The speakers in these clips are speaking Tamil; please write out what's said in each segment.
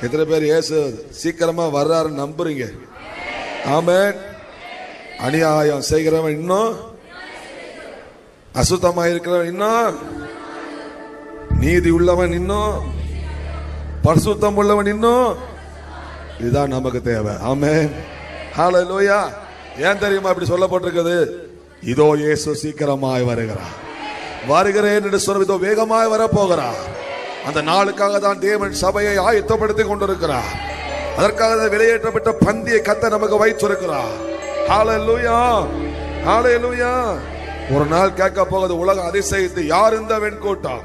எத்தனை பேர் இயேசு சீக்கிரமா வர்றாரு நம்புறீங்க? ஆமென். அநியாயம் செய்கிறவன் இன்னும், அசுத்தமா இருக்கிறவன் இன்னும், நீதி உள்ளவன் இன்னும், பரிசுத்தம் உள்ளவன் இன்னும். இதுதான் நமக்கு தேவை. ஆமென். ஹல்லேலூயா. ஏன் தெரியுமா இப்படி சொல்லப்பட்டிருக்குது? இதோ இயேசு சீக்கிரமாய் வருகிறார். வருகிறேன் என்று சொன்ன இதோ வேகமாய் வரப்போகிறார். அந்த நாளுக்காக தான் தேவன் சபையை ஆயத்தப்படுத்தி கொண்டிருக்கிறார். அதற்காக வெளியேற்றப்பட்ட பந்தியை கர்த்தர் நமக்கு வைத்திருக்கிறார். ஹல்லேலூயா, ஹல்லேலூயா. ஒரு நாள் கேட்க போகுது உலக அதிசயத்தை, யார் இந்த வெண்கூட்டம்?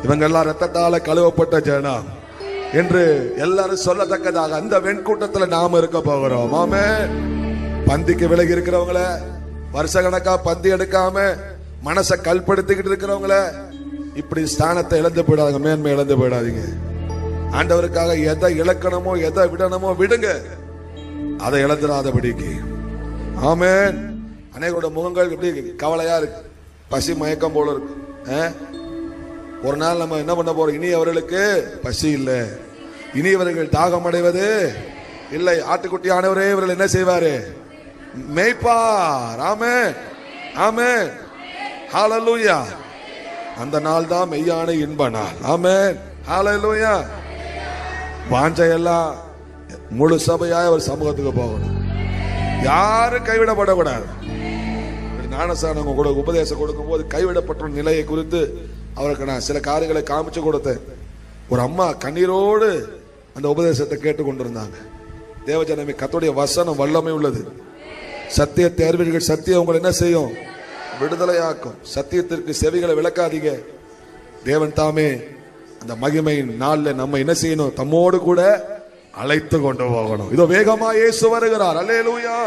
இவங்க எல்லாம் ரத்தத்தால கழுவப்பட்ட ஜனம் என்று எல்லாரும் சொல்லத்தக்கதாக அந்த வெண்கூட்டத்தில் நாம இருக்க போகிறோம். ஆமென். பந்திக்கு விலகி இருக்கிறவங்கள, வருஷ கணக்கா பந்தி எடுக்காம மனசை கல்படுத்திக்கிட்டு இருக்கிறவங்கள, இப்படி ஸ்தானத்தை இழந்து போயிடாதீங்க, மேன்மை இழந்து போயிடாதீங்க. ஆண்டவருக்காக எதை இழக்கணுமோ எதை விடணுமோ விடுங்க, அதை இழந்துடாதபடிக்கு. ஆமென். அநேகரோட முகங்கள் எப்படி கவலையா இருக்கு, பசி மயக்கம் போல இருக்கு. ஒரு நாள் நம்ம என்ன பண்ண போறோம்? இனி அவர்களுக்கு பசி இல்லை, இனி இவர்கள் தாகம் அடைவது இல்லை. ஆட்டுக்குட்டி ஆனவரே இவர்கள் என்ன செய்வாரு? மேய்ப்பார். ஆமென், ஆமென், ஹல்லேலூயா. அந்த நாள் தான் மெய்யான இன்ப நாள். ஆமென், ஹல்லேலூயா. வாஞ்சையெல்லாம் முழு சபையாய் ஒரு சமூகத்துக்கு போகணும், யாரும் கைவிடப்படக்கூடாது. ஞானசானவங்க கூட உபதேசம் கொடுக்கும் போது கைவிடப்பட்ட நிலையை குறித்து அவருக்கு நான் சில காரியங்களை காமிச்சு கொடுத்தேன். ஒரு அம்மா கண்ணீரோடு அந்த உபதேசத்தை கேட்டு கொண்டிருந்தாங்க. தேவஜனமே, கர்த்தருடைய வசனம் வல்லமை உள்ளது. சத்தியத்தை அறிவீர்கள், சத்தியம் உங்களை என்ன செய்யும்? விடுதலையாக்கும். சத்தியத்திற்கு செவிகளை விளக்காதீங்க. தேவன் தாமே அந்த மகிமையின் நாள்ல நம்ம என்ன செய்யணும்? தம்மோடு கூட அழைத்து கொண்டு போகணும். இதோ வேகமா இயேசு வருகிறார். அல்லேலூயா.